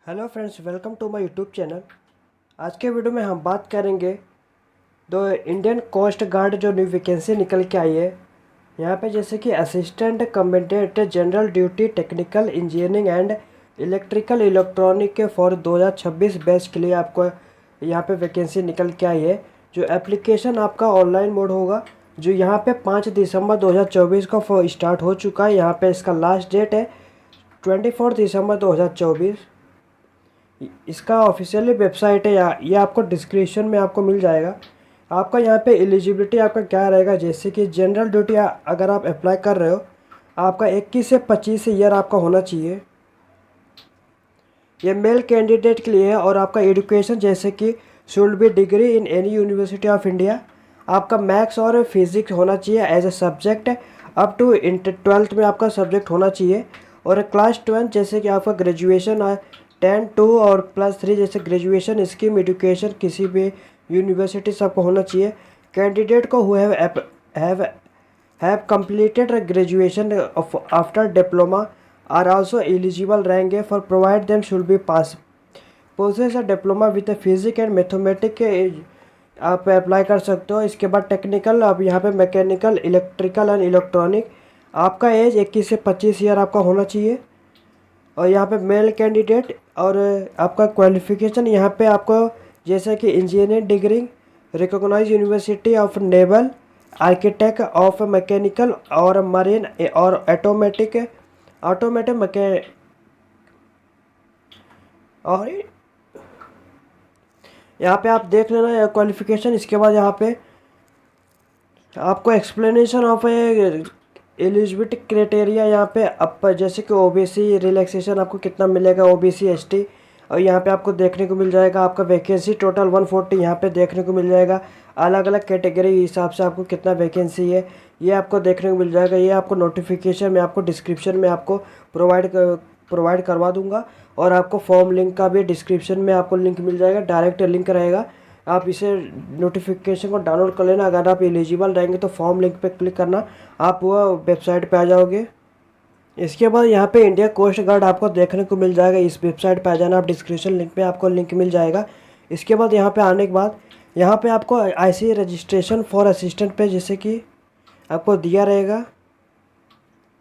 Hello friends, welcome to my YouTube channel. आज के video में हम बात करेंगे दो इंडियन कोस्ट गार्ड जो न्यू वैकेंसी निकल के आई है। यहाँ पे जैसे कि assistant commandant general duty technical engineering and electrical electronic के फॉर 2026 बैच के लिए आपको यहाँ पे वैकेंसी निकल के आई है। जो एप्लीकेशन आपका ऑनलाइन मोड होगा, जो यहाँ पे 5 दिसंबर 2024 को स्टार्ट हो चुका है। यहाँ पे इसका लास्ट डेट है 24 दिसंबर 2024। इसका ऑफिशियली वेबसाइट है, या ये आपको डिस्क्रिप्शन में आपको मिल जाएगा। आपका यहाँ पे एलिजिबिलिटी आपका क्या रहेगा, जैसे कि जनरल ड्यूटी अगर आप अप्लाई कर रहे हो, आपका 21 से 25 ईयर आपका होना चाहिए। ये मेल कैंडिडेट के लिए है। और आपका एजुकेशन जैसे कि should be degree in any university of India. आपका मैथ्स और फिजिक्स होना चाहिए as a subject. Up to inter 12th में आपका सब्जेक्ट होना चाहिए। और क्लास 12 जैसे कि आपका ग्रेजुएशन 10 2 और +3 जैसे ग्रेजुएशन स्कीम एजुकेशन किसी भी यूनिवर्सिटी से आपको होना चाहिए। कैंडिडेट को who have completed a graduation after diploma are also eligible रहेंगे for provide them should be pass possess a diploma with a physics and mathematics आप अप्लाई कर सकते हो। इसके बाद टेक्निकल, आप यहाँ पे मैकेनिकल इलेक्ट्रिकल एंड इलेक्ट्रॉनिक। आपका एज 21 से 25 ईयर आपका होना चाहिए। और यहाँ पे मेल कैंडिडेट। और आपका क्वालिफ़िकेशन यहाँ पे आपको जैसे कि engineering degree recognise university of naval architect of mechanical और मरीन और ऑटोमेटिक मैके और यहाँ पे आप देख लेना क्वालिफ़िकेशन। इसके बाद यहाँ पे आपको एक्सप्लेनेशन ऑफ एलिजिबिलिटी क्राइटेरिया यहाँ पे अब जैसे कि ओबीसी रिलैक्सेशन आपको कितना मिलेगा, ओबीसी एसटी। और यहाँ पे आपको देखने को मिल जाएगा आपका वैकेंसी टोटल 140 यहाँ पे देखने को मिल जाएगा। अलग अलग कैटेगरी के हिसाब से आपको कितना वैकेंसी है ये आपको देखने को मिल जाएगा। ये आपको नोटिफिकेशन में आपको डिस्क्रिप्शन में आपको प्रोवाइड करवा दूंगा। और आपको फॉर्म लिंक का भी डिस्क्रिप्शन में आपको लिंक मिल जाएगा, डायरेक्ट लिंक रहेगा। आप इसे नोटिफिकेशन को डाउनलोड कर लेना। अगर आप एलिजिबल रहेंगे तो फॉर्म लिंक पे क्लिक करना, आप वो वेबसाइट पे आ जाओगे। इसके बाद यहाँ पे इंडिया कोस्ट गार्ड आपको देखने को मिल जाएगा। इस वेबसाइट पे आ जाना, आप डिस्क्रिप्शन लिंक पे आपको लिंक मिल जाएगा। इसके बाद यहाँ पे आने के बाद यहाँ पे आपको आईसी रजिस्ट्रेशन फॉर असिस्टेंट पे जैसे कि आपको दिया रहेगा।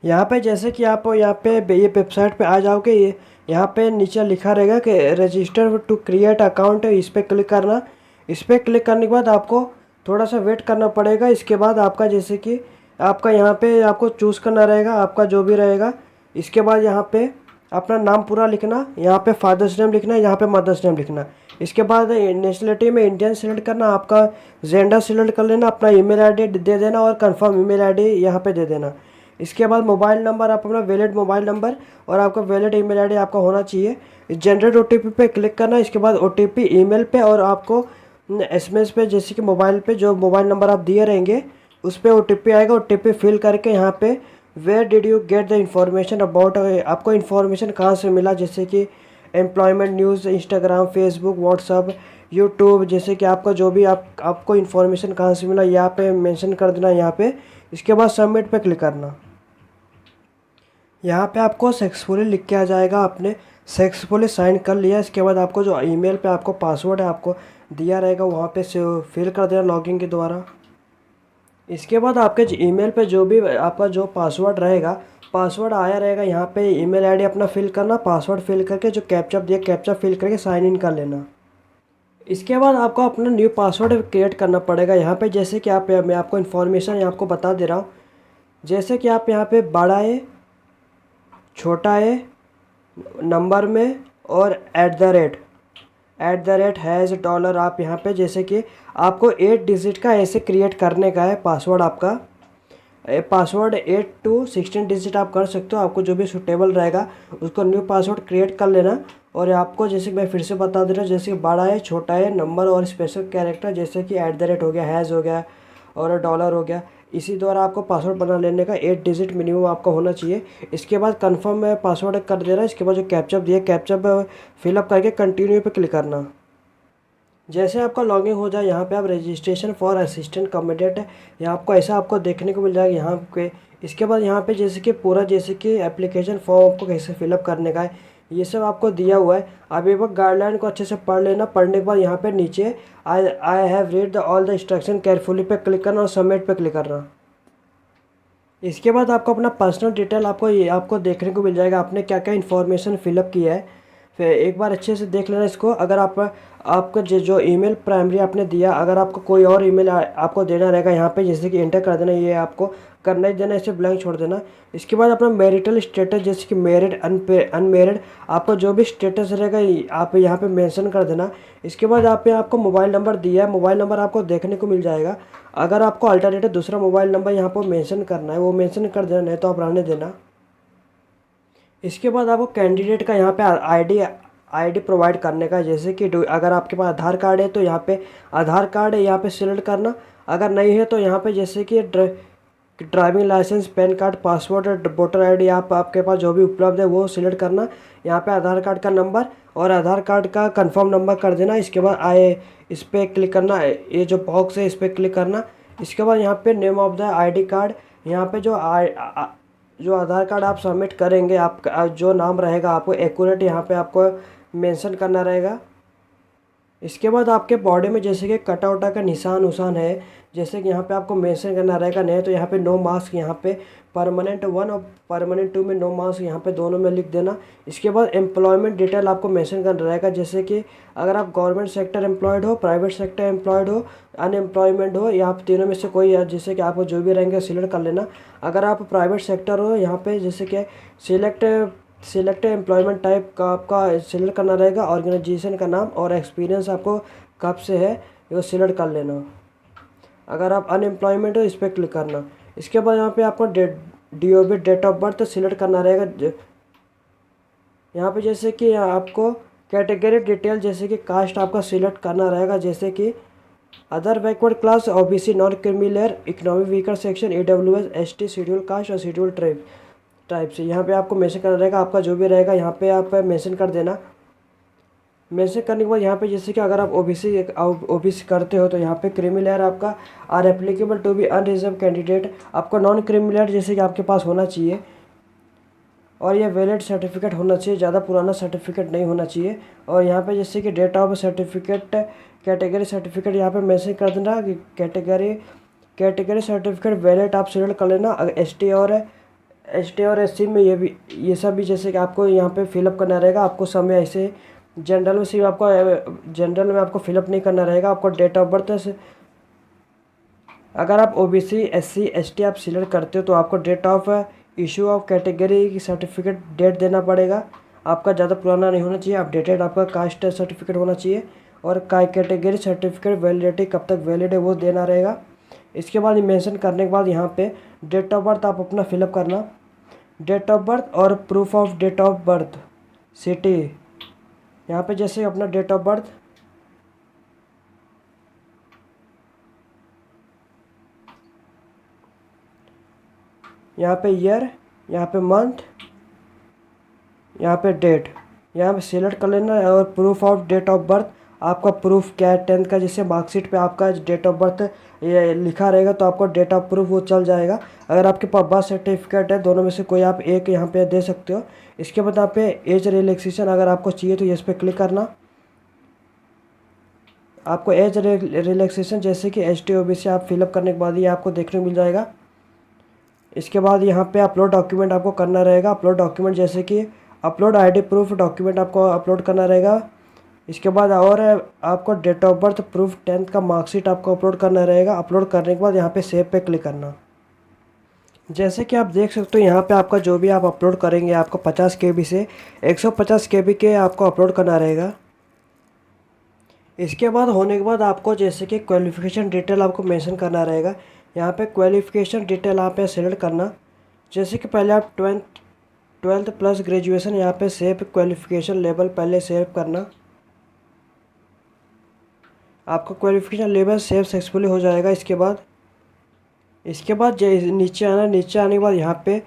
यहाँ पे जैसे कि आप यहाँ पे ये वेबसाइट पे आ जाओगे, ये यहाँ पे नीचे लिखा रहेगा कि रजिस्टर टू क्रिएट अकाउंट, इस पर क्लिक करना। इस पर क्लिक करने के बाद आपको थोड़ा सा वेट करना पड़ेगा। इसके बाद आपका जैसे कि आपका यहाँ पे आपको चूज़ करना रहेगा आपका जो भी रहेगा। इसके बाद यहाँ पे अपना नाम पूरा लिखना, यहाँ पे फादर्स नेम लिखना, यहाँ पे मदर्स नेम लिखना। इसके बाद नेशनलिटी में इंडियन सेलेक्ट करना, आपका जेंडर सेलेक्ट कर लेना, अपना ईमेल आईडी दे देना और कंफर्म ईमेल आईडी यहाँ पे दे देना। इसके बाद मोबाइल नंबर, आप अपना वैलिड मोबाइल नंबर और आपका वैलिड ईमेल आईडी आपका होना चाहिए। जनरेट ओटीपी पे क्लिक करना। इसके बाद ओटीपी ईमेल पे और आपको एसएमएस पे जैसे कि मोबाइल पे जो मोबाइल नंबर आप दिए रहेंगे उस पर ओटीपी आएगा। ओटीपी फिल करके यहाँ पे where did you get the information about, आपको इन्फॉर्मेशन कहाँ से मिला, जैसे कि employment news, Instagram, Facebook, WhatsApp, YouTube, जैसे कि आपका जो भी आपको इन्फॉर्मेशन कहाँ से मिला यहाँ पे मेंशन कर देना यहाँ पे। इसके बाद सबमिट पे क्लिक करना। यहाँ पे आपको सक्सेसफुली लिख के आ जाएगा, आपने सक्सेसफुली साइन कर लिया। इसके बाद आपको जो ईमेल पे आपको पासवर्ड है आपको दिया रहेगा वहाँ पे फिल कर देना लॉगिन के द्वारा। इसके बाद आपके ईमेल पे जो भी आपका जो पासवर्ड रहेगा, पासवर्ड आया रहेगा। यहाँ पे ईमेल आईडी अपना फिल करना, पासवर्ड फिल करके जो कैप्चा दिया कैप्चा फिल करके साइन इन कर लेना। इसके बाद आपको अपना न्यू पासवर्ड क्रिएट करना पड़ेगा। यहाँ पे जैसे कि मैं आपको इन्फॉर्मेशन यहाँ आपको बता दे रहा हूँ। जैसे कि आप यहाँ पे बड़ा है, छोटा है, नंबर में और @ हैज़ डॉलर, आप यहाँ पे जैसे कि आपको 8 डिजिट का ऐसे क्रिएट करने का है पासवर्ड आपका। पासवर्ड 8 to 16 डिजिट आप कर सकते हो, आपको जो भी सूटेबल रहेगा उसको न्यू पासवर्ड क्रिएट कर लेना। और आपको जैसे मैं फिर से बता दे रहा हूँ, जैसे बड़ा है, छोटा है, नंबर और स्पेशल कैरेक्टर जैसे कि @ हो गया, हैज़ हो गया और डॉलर हो गया। इसी द्वारा आपको पासवर्ड बना लेने का 8 डिजिट मिनिमम आपका होना चाहिए। इसके बाद कंफर्म में पासवर्ड कर देना। इसके बाद जो कैप्चा दिया कैप्चा फिलअप करके कंटिन्यू पे क्लिक करना। जैसे आपका लॉगिन हो जाए यहाँ पे आप रजिस्ट्रेशन फॉर असिस्टेंट कमेंडेंट है, यहाँ आपको ऐसा आपको देखने को मिल जाएगा यहाँ पे। इसके बाद यहाँ पे जैसे कि पूरा जैसे कि एप्लीकेशन फॉर्म आपको कैसे फिलअप करने का है ये सब आपको दिया हुआ है। आप एक बार गाइडलाइन को अच्छे से पढ़ लेना। पढ़ने के बाद यहाँ पे नीचे I have read the all the instruction carefully पे क्लिक करना और सबमिट पे क्लिक करना। इसके बाद आपको अपना पर्सनल डिटेल आपको देखने को मिल जाएगा, आपने क्या क्या इन्फॉर्मेशन फिलअप किया है। फिर एक बार अच्छे से देख लेना इसको। अगर आपका जो ईमेल प्राइमरी आपने दिया, अगर आपको कोई और ईमेल आपको देना रहेगा यहाँ पे, जैसे कि इंटर कर देना, ये आपको करना ही देना, इसे ब्लैंक छोड़ देना। इसके बाद अपना मैरिटल स्टेटस, जैसे कि मैरिड अनमेरिड, आपका जो भी स्टेटस रहेगा आप यहाँ पे मेंशन कर देना। इसके बाद आपको मोबाइल नंबर दिया है, मोबाइल नंबर आपको देखने को मिल जाएगा। अगर आपको अल्टरनेटिव दूसरा मोबाइल नंबर यहाँ पर मेंशन करना है, वो मेंशन कर देना, नहीं तो आप रहने देना। इसके बाद आपको कैंडिडेट का यहाँ पे आईडी प्रोवाइड करने का है। जैसे कि अगर आपके पास आधार कार्ड है तो यहाँ पे आधार कार्ड है, यहाँ पे सिलेक्ट करना। अगर नहीं है तो यहाँ पे जैसे कि driving licence, PAN card, passport और वोटर आईडी आपके पास जो भी उपलब्ध है वो सिलेक्ट करना। यहाँ पे आधार कार्ड का नंबर और आधार कार्ड का कंफर्म नंबर कर देना। इसके बाद इस पर क्लिक करना, ये जो बॉक्स है इस पर क्लिक करना। इसके बाद यहाँ पे name of the ID card, यहाँ पे जो आधार कार्ड आप सबमिट करेंगे, आपका जो नाम रहेगा आपको एक्यूरेट यहाँ पे आपको मेंशन करना रहेगा। इसके बाद आपके बॉडी में जैसे कि कटा उटा का निशान उशान है, जैसे कि यहाँ पे आपको मेंशन करना रहेगा। नहीं तो यहाँ पे नो मास्क, यहाँ पे परमानेंट 1 और परमानेंट 2 में नो मास्क यहाँ पे दोनों में लिख देना। इसके बाद एम्प्लॉयमेंट डिटेल आपको मेंशन करना रहेगा, जैसे कि अगर आप गवर्नमेंट सेक्टर एम्प्लॉयड हो, प्राइवेट सेक्टर एम्प्लॉयड हो, अनएम्प्लॉयमेंट हो, या आप तीनों में से कोई, जैसे कि आपको जो भी रहेंगे सिलेक्ट कर लेना। अगर आप प्राइवेट सेक्टर हो, यहाँ पे जैसे कि सिलेक्ट एम्प्लॉयमेंट टाइप का आपका सिलेक्ट करना रहेगा, ऑर्गेनाइजेशन का नाम और एक्सपीरियंस आपको कब से है वो सिलेक्ट कर लेना। अगर आप अनएम्प्लॉयमेंट हो इस पर क्लिक करना। इसके बाद यहाँ पे आपको DOB date of birth select करना रहेगा। यहाँ पे जैसे कि आपको कैटेगरी डिटेल, जैसे कि कास्ट आपका सिलेक्ट करना रहेगा, जैसे कि other backward class, OBC, non creamy layer, economic weaker section, AWS, ST, schedule caste और शेड्यूल ट्राइब टाइप से यहाँ पे आपको मेंशन करना रहेगा। आपका जो भी रहेगा यहाँ पे आप मेंशन कर देना। मेंशन करने के बाद यहाँ पे जैसे कि अगर आप ओबीसी करते हो तो यहाँ पे क्रीमिलेयर आपका are applicable to be unreserve candidate, आपका नॉन क्रीमिलेयर जैसे कि आपके पास होना चाहिए और ये वैलिड सर्टिफिकेट होना चाहिए, ज़्यादा पुराना सर्टिफिकेट नहीं होना चाहिए। और यहाँ पे जैसे कि date of certificate, category certificate यहाँ पे मैसेज कर देना कि कैटेगरी सर्टिफिकेट वैलिड आप सिलेक्ट कर लेना। अगर एस टी और SC में ये सब भी जैसे कि आपको यहाँ पे फिलअप करना रहेगा। आपको समय ऐसे जनरल में आपको फिलअप नहीं करना रहेगा। आपको डेट ऑफ बर्थ से, अगर आप OBC, SC, ST आप सिलेक्ट करते हो तो आपको date of issue of category की सर्टिफिकेट डेट देना पड़ेगा। आपका ज़्यादा पुराना नहीं होना चाहिए, अपडेटेड आपका कास्ट सर्टिफिकेट होना चाहिए। और कैटेगरी सर्टिफिकेट वैलिडिटी कब तक वैलिड है वो देना रहेगा। इसके बाद मेंशन करने के बाद यहाँ पे डेट ऑफ बर्थ आप अपना फिलअप करना। डेट ऑफ बर्थ और proof of date of birth, city, यहाँ पे जैसे अपना डेट ऑफ बर्थ, यहाँ पे ईयर, यहाँ पे मंथ, यहाँ पे डेट, यहाँ पे सिलेक्ट कर लेना है। और proof of date of birth, आपका प्रूफ क्या है 10th का, जैसे मार्कशीट पे आपका डेट ऑफ बर्थ ये लिखा रहेगा तो आपको डेट ऑफ प्रूफ वो चल जाएगा। अगर आपके पास बर्थ सर्टिफिकेट है, दोनों में से कोई आप एक यहाँ पे दे सकते हो। इसके बाद यहाँ पे एज रिलैक्सेशन अगर आपको चाहिए तो इस पर क्लिक करना। आपको एज रिलैक्सेशन जैसे कि ST OBC आप फिलअप करने के बाद ये आपको देखने को मिल जाएगा। इसके बाद यहाँ पे अपलोड डॉक्यूमेंट आपको करना रहेगा। अपलोड डॉक्यूमेंट जैसे कि अपलोड ID प्रूफ डॉक्यूमेंट आपको अपलोड करना रहेगा। इसके बाद और आपको date of birth proof 10th का मार्कशीट आपको अपलोड करना रहेगा। अपलोड करने के बाद यहाँ पे सेव पे क्लिक करना। जैसे कि आप देख सकते हो यहाँ पे आपका जो भी आप अपलोड करेंगे आपको 50 KB से 150 KB के आपको अपलोड करना रहेगा। इसके बाद होने के बाद आपको जैसे कि क्वालिफ़िकेशन डिटेल आपको मेंशन करना रहेगा। यहाँ पे क्वालिफ़िकेशन डिटेल आप पे सेलेक्ट करना। जैसे कि पहले आप 12th प्लस ग्रेजुएशन यहाँ पे सेव क्वालिफ़िकेशन लेवल पहले सेव करना। आपका क्वालिफ़िकेशन लेवल सेव सक्सेसफुली हो जाएगा। इसके बाद नीचे आना, नीचे आने के बाद यहाँ पे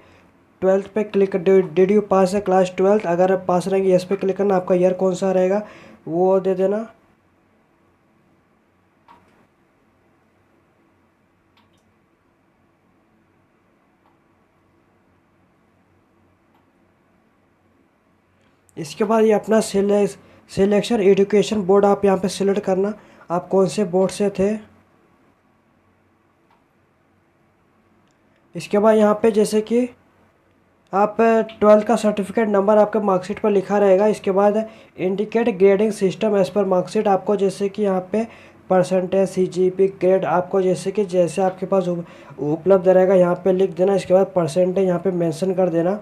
12th पे क्लिक, डिड यू पास है क्लास 12th, अगर आप पास रहेंगे यस पे क्लिक करना। आपका ईयर कौन सा रहेगा वो दे देना। इसके बाद ये अपना सिलेक्शन एजुकेशन बोर्ड आप यहाँ पे सिलेक्ट करना, आप कौन से बोर्ड से थे। इसके बाद यहाँ पे जैसे कि आप 12th का सर्टिफिकेट नंबर आपके मार्कशीट पर लिखा रहेगा। इसके बाद indicate grading system as per marksheet, आपको जैसे कि यहाँ पे परसेंटेज सीजीपी ग्रेड आपको जैसे कि जैसे आपके पास उपलब्ध रहेगा यहाँ पे लिख देना। इसके बाद परसेंटेज यहाँ पे मेंशन कर देना,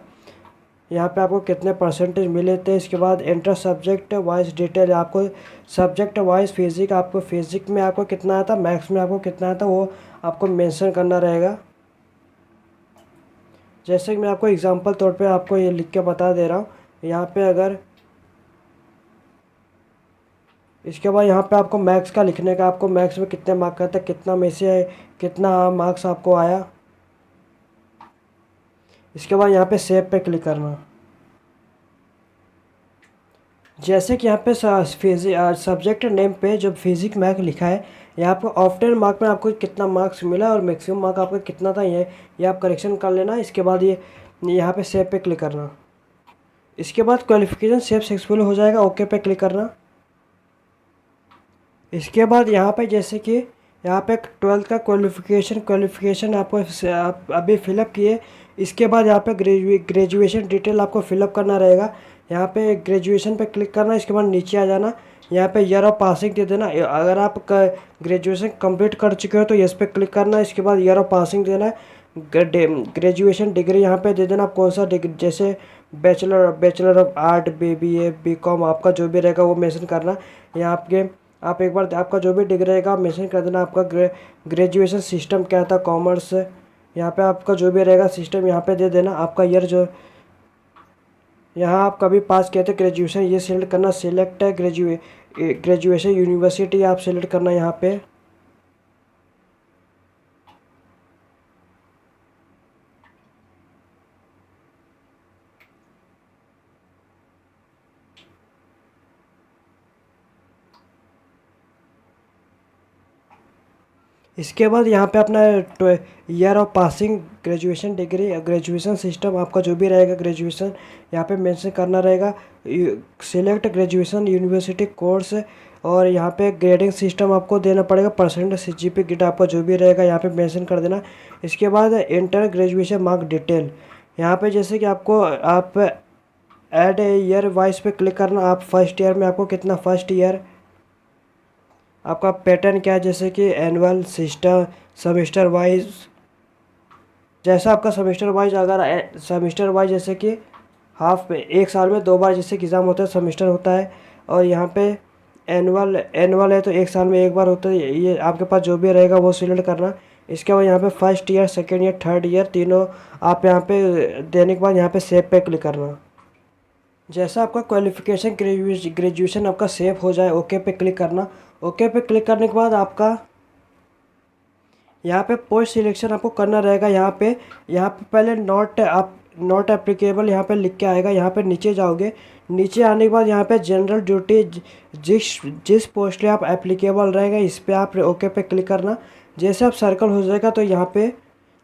यहाँ पे आपको कितने परसेंटेज मिले थे। इसके बाद एंटर सब्जेक्ट वाइज डिटेल, आपको सब्जेक्ट वाइज फिजिक्स, आपको फिजिक्स में आपको कितना आया था, मैथ्स में आपको कितना आया था, वो आपको मेंशन करना रहेगा। जैसे कि मैं आपको एग्जांपल तौर पे आपको ये लिख के बता दे रहा हूँ। यहाँ पे अगर इसके बाद यहाँ पे आपको मैथ्स का लिखने का, आपको मैथ्स में कितने मार्क्स आते, कितना में से कितना मार्क्स आपको आया। इसके बाद यहाँ पे सेव पे क्लिक करना। जैसे कि यहाँ पे सब्जेक्ट नेम पे जो फिजिक्स मैथ लिखा है, यहाँ पे ऑफ्टर मार्क में आपको कितना मार्क्स मिला और मैक्सिमम मार्क आपका कितना था, ये आप करेक्शन कर लेना। इसके बाद ये यहाँ पे सेव पे क्लिक करना। इसके बाद क्वालिफिकेशन सेव सक्सेसफुल हो जाएगा, ओके पे क्लिक करना। इसके बाद यहाँ पे जैसे कि यहाँ पे 12th का क्वालिफिकेशन आपको आप अभी फिलअप किए। इसके बाद यहाँ पे ग्रेजुएशन डिटेल आपको फिलअप करना रहेगा। यहाँ पे ग्रेजुएशन पे क्लिक करना। इसके बाद नीचे आ जाना, यहाँ पे ईयर ऑफ पासिंग दे देना। अगर आप ग्रेजुएशन कंप्लीट कर चुके हो तो यस पे क्लिक करना। इसके बाद ईयर ऑफ पासिंग देना है। ग्रेजुएशन डिग्री यहाँ पे दे देना, आप कौन सा डिग्री, जैसे bachelor of art, BBA, BCom आपका जो भी रहेगा वो मेंशन करना। यहाँ आपके आप एक बार आपका जो भी डिग्री रहेगा आप मेंशन कर देना। आपका ग्रेजुएशन सिस्टम क्या था, कॉमर्स, यहाँ पे आपका जो भी रहेगा सिस्टम यहाँ पे दे देना। आपका ईयर जो यहाँ आप कभी पास किए थे ग्रेजुएशन, ये सिलेक्ट करना। सिलेक्ट है ग्रेजुएशन यूनिवर्सिटी आप सिलेक्ट करना यहाँ पे। इसके बाद यहाँ पे अपना year of passing, graduation degree, graduation system आपका जो भी रहेगा ग्रेजुएशन यहाँ पे मेंशन करना रहेगा। सिलेक्ट ग्रेजुएशन यूनिवर्सिटी कोर्स, और यहाँ पे ग्रेडिंग सिस्टम आपको देना पड़ेगा। परसेंट CGP गिट आपका जो भी रहेगा यहाँ पे मेंशन कर देना। इसके बाद इंटर ग्रेजुएशन मार्क डिटेल, यहाँ पे जैसे कि आपको आप ऐड ईयर वाइज पे क्लिक करना। आप फर्स्ट ईयर में आपको कितना, फर्स्ट ईयर आपका पैटर्न क्या है, जैसे कि एनुअल, सिस्टर, सेमेस्टर वाइज। जैसा आपका सेमेस्टर वाइज, अगर सेमेस्टर वाइज जैसे कि हाफ में एक साल में 2 बार जैसे कि एग्ज़ाम होता है, सेमेस्टर होता है। और यहाँ पे एनुअल है तो एक साल में एक बार होता है। ये आपके पास जो भी रहेगा वो सिलेक्ट करना। इसके बाद यहाँ पे first year, second year, third year तीनों आप यहाँ पे देने के बाद यहाँ पे सेव पे क्लिक करना। जैसा आपका क्वालिफिकेशन ग्रेजुएशन आपका सेव हो जाए, ओके पे क्लिक करना। ओके पे क्लिक करने के बाद आपका यहाँ पे पोस्ट सिलेक्शन आपको करना रहेगा। यहाँ पे पहले नॉट एप्लीकेबल यहाँ पे लिख के आएगा। यहाँ पे नीचे जाओगे, नीचे आने के बाद यहाँ पे जनरल ड्यूटी, जिस पोस्ट पे आप एप्लीकेबल रहेगा इस पे आप ओके पे क्लिक करना। जैसे आप सर्कल हो जाएगा तो यहाँ पे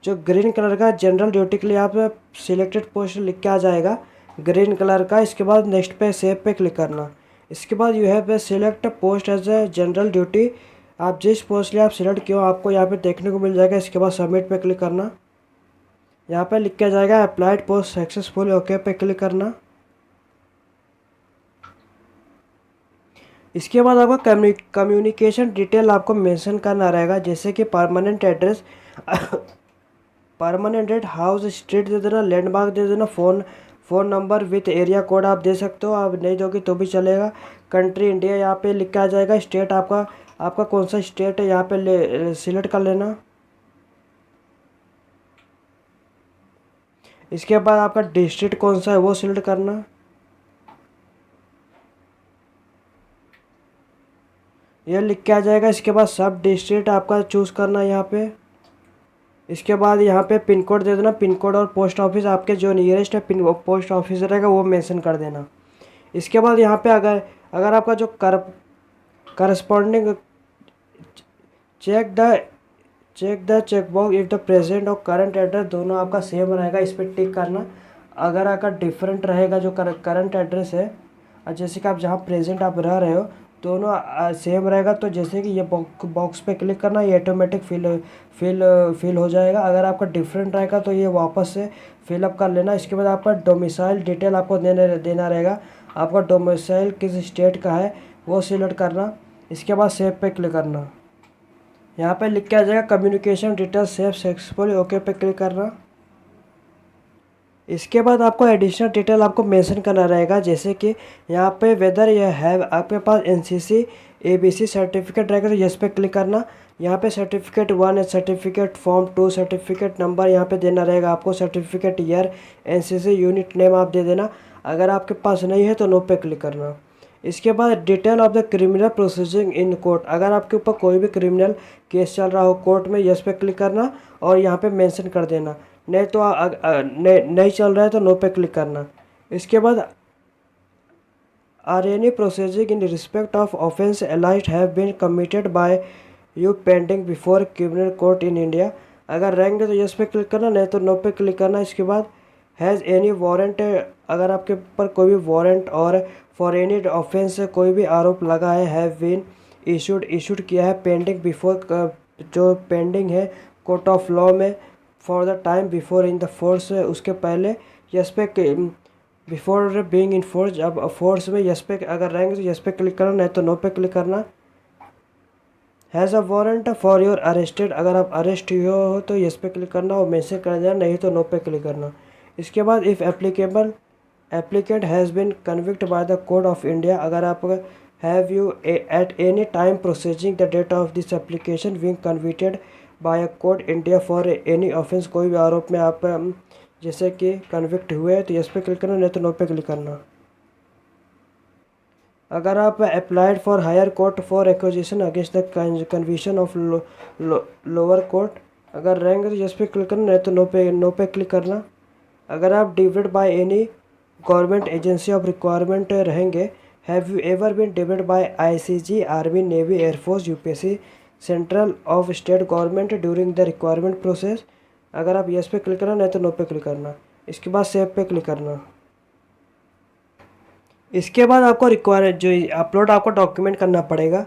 जो ग्रीन कलर का जनरल ड्यूटी के लिए आप सिलेक्टेड पोस्ट लिख के आ जाएगा ग्रीन कलर का। इसके बाद नेक्स्ट पे सेव पे क्लिक करना। इसके बाद you have select post as a general duty, आप जिस पोस्ट लिए आप सिलेक्ट किए हो आपको यहाँ पे देखने को मिल जाएगा। इसके बाद सबमिट पे क्लिक करना। यहाँ पे लिख के जाएगा अप्लाइड पोस्ट सक्सेसफुल, ओके पे क्लिक करना। इसके बाद आपका कम्युनिकेशन डिटेल आपको मेंशन करना रहेगा, जैसे कि permanent address permanent ad house street दे देना, लैंडमार्क दे देना, phone number with area code आप दे सकते हो, आप नहीं दोगे तो भी चलेगा। कंट्री इंडिया यहाँ पे लिख के आ जाएगा। स्टेट आपका कौन सा स्टेट है यहाँ पे सिलेक्ट कर लेना। इसके बाद आपका डिस्ट्रिक्ट कौन सा है वो सिलेक्ट करना। ये लिख के आ जाएगा। इसके बाद सब डिस्ट्रिक्ट आपका चूज़ करना यहाँ पे। इसके बाद यहाँ पे पिन कोड दे देना, पिन कोड और पोस्ट ऑफिस आपके जो नियरेस्ट है पिन पोस्ट ऑफिस रहेगा वो मेंशन कर देना। इसके बाद यहाँ पे अगर आपका जो corresponding check the checkbox if the present और करंट एड्रेस दोनों आपका सेम रहेगा, इस पर टिक करना। अगर आपका डिफरेंट रहेगा जो करंट एड्रेस है और जैसे कि आप जहाँ प्रेजेंट आप रह रहे हो दोनों सेम रहेगा, तो जैसे कि ये बॉक्स पे क्लिक करना, ये ऑटोमेटिक फिल हो जाएगा। अगर आपका डिफरेंट रहेगा तो ये वापस से फिलअप कर लेना। इसके बाद आपका डोमिसाइल डिटेल आपको देना रहेगा, आपका डोमिसाइल किस स्टेट का है वो सिलेक्ट करना। इसके बाद सेव पे क्लिक करना। यहाँ पे लिख के आ जाएगा communication detail save successful, okay पे क्लिक करना। इसके बाद आपको एडिशनल डिटेल आपको मेंशन करना रहेगा, जैसे कि यहाँ पे वेदर यह है आपके पास एनसीसी एबीसी सर्टिफिकेट रहेगा तो यस पे क्लिक करना। यहाँ पे सर्टिफिकेट 1 है, सर्टिफिकेट फॉर्म 2, सर्टिफिकेट नंबर यहाँ पे देना रहेगा आपको, certificate year, NCC unit name आप दे देना। अगर आपके पास नहीं है तो नो पे क्लिक करना। इसके बाद detail of the criminal processing in court, अगर आपके ऊपर कोई भी क्रिमिनल केस चल रहा हो कोर्ट में, यस पे क्लिक करना और यहाँ पे मेंशन कर देना। नहीं तो नहीं चल रहा है तो नो पे क्लिक करना। इसके बाद are any proceeding in respect of offence alleged have been committed by you pending before criminal court in India, अगर रहेंगे तो यस पे क्लिक करना, नहीं तो नो पे क्लिक करना। इसके बाद हैज़ एनी वारंट, अगर आपके ऊपर कोई भी वारंट और फॉर एनी ऑफेंस कोई भी आरोप लगा है, हैव बीन इशूड किया है पेंडिंग बिफोर, जो पेंडिंग है कोर्ट ऑफ लॉ में for the time before in the force, उसके पहले यस पे बिफोर बीइंग इन फोर्स, अब फोर्स में यस पे अगर रहेंगे तो यस पे क्लिक करना, नहीं तो नो पे क्लिक करना। Has a warrant for your arrested, अगर आप अरेस्ट हुए हो तो यस पे क्लिक करना और मैसेज कर देना, नहीं तो नो पे क्लिक करना। इसके बाद if applicable applicant has been convict by the court of India, अगर आप have you at any time processing the date of this application being convicted by a court India for any offence, कोई भी आरोप में आप जैसे कि convict हुए तो यस पे क्लिक करना, नहीं तो नो पे क्लिक करना। अगर आप applied for higher court for acquisition against the conviction of lower court, अगर रहेंगे तो यस पे क्लिक करना, नहीं तो नो पे क्लिक करना। अगर आप डिवेड by any government agency of requirement रहेंगे, हैव यू एवर बीन डिवेड by ICG, army, navy, air force, UPSC, central of state government during the requirement process, अगर आप यस पे क्लिक करना, नहीं तो नो पे क्लिक करना। इसके बाद सेव पे क्लिक करना। इसके बाद आपको रिक्वायर जो अपलोड आपको डॉक्यूमेंट करना पड़ेगा।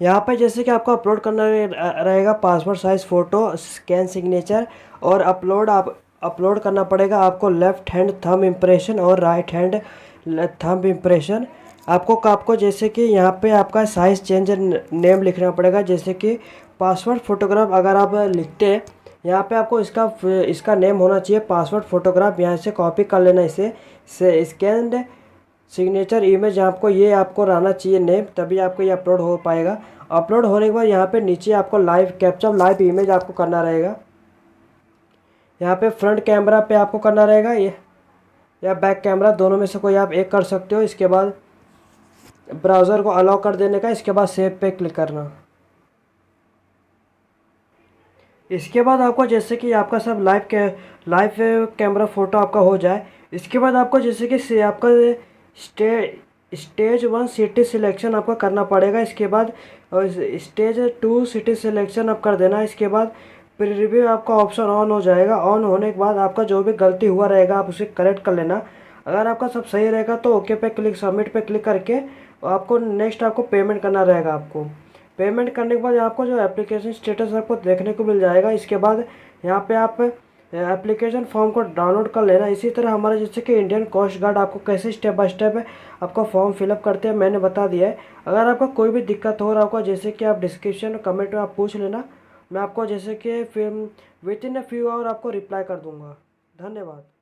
यहाँ पे जैसे कि आपको अपलोड करना रहेगा passport size photo, scan signature, और अपलोड करना पड़ेगा आपको लेफ़्ट हैंड थंब इम्प्रेशन और राइट हैंड थंब इम्प्रेशन। आपको जैसे कि यहाँ पे आपका साइज़ चेंज नेम लिखना पड़ेगा, जैसे कि पासपोर्ट फ़ोटोग्राफ अगर आप लिखते हैं यहाँ पे आपको इसका नेम होना चाहिए पासपोर्ट फ़ोटोग्राफ, यहाँ से कॉपी कर लेना इसे स्कैन्ड सिग्नेचर इमेज, आपको रहना चाहिए नेम, तभी आपको ये अपलोड हो पाएगा। अपलोड होने के बाद यहाँ पे नीचे आपको लाइव कैप्चर लाइव इमेज आपको करना रहेगा। यहाँ पे फ्रंट कैमरा पे आपको करना रहेगा ये या बैक कैमरा, दोनों में से कोई आप एक कर सकते हो। इसके बाद ब्राउज़र को अलाउ कर देने का, इसके बाद सेव पे क्लिक करना। इसके बाद आपको जैसे कि आपका सब लाइव कैमरा फ़ोटो आपका हो जाए, इसके बाद आपको जैसे कि आपका स्टेज 1 सिटी सिलेक्शन आपका करना पड़ेगा। इसके बाद स्टेज 2 सिटी सिलेक्शन आप कर देना। इसके बाद प्रीव्यू आपका ऑप्शन ऑन हो जाएगा। ऑन होने के बाद आपका जो भी गलती हुआ रहेगा आप उसे करेक्ट कर लेना। अगर आपका सब सही रहेगा तो ओके पे क्लिक सबमिट पे क्लिक करके आपको नेक्स्ट आपको पेमेंट करना रहेगा। आपको पेमेंट करने के बाद आपको जो एप्लीकेशन स्टेटस आपको देखने को मिल जाएगा। इसके बाद यहाँ पे आप एप्लीकेशन फॉर्म को डाउनलोड कर लेना। इसी तरह हमारा जैसे कि इंडियन कोस्ट गार्ड आपको कैसे स्टेप बाय स्टेप आपका फॉर्म फिलअप करते हैं मैंने बता दिया है। अगर आपका कोई भी दिक्कत हो रहा होगा जैसे कि आप डिस्क्रिप्शन कमेंट में आप पूछ लेना, मैं आपको जैसे कि फिर within a few hour आपको रिप्लाई कर दूँगा। धन्यवाद।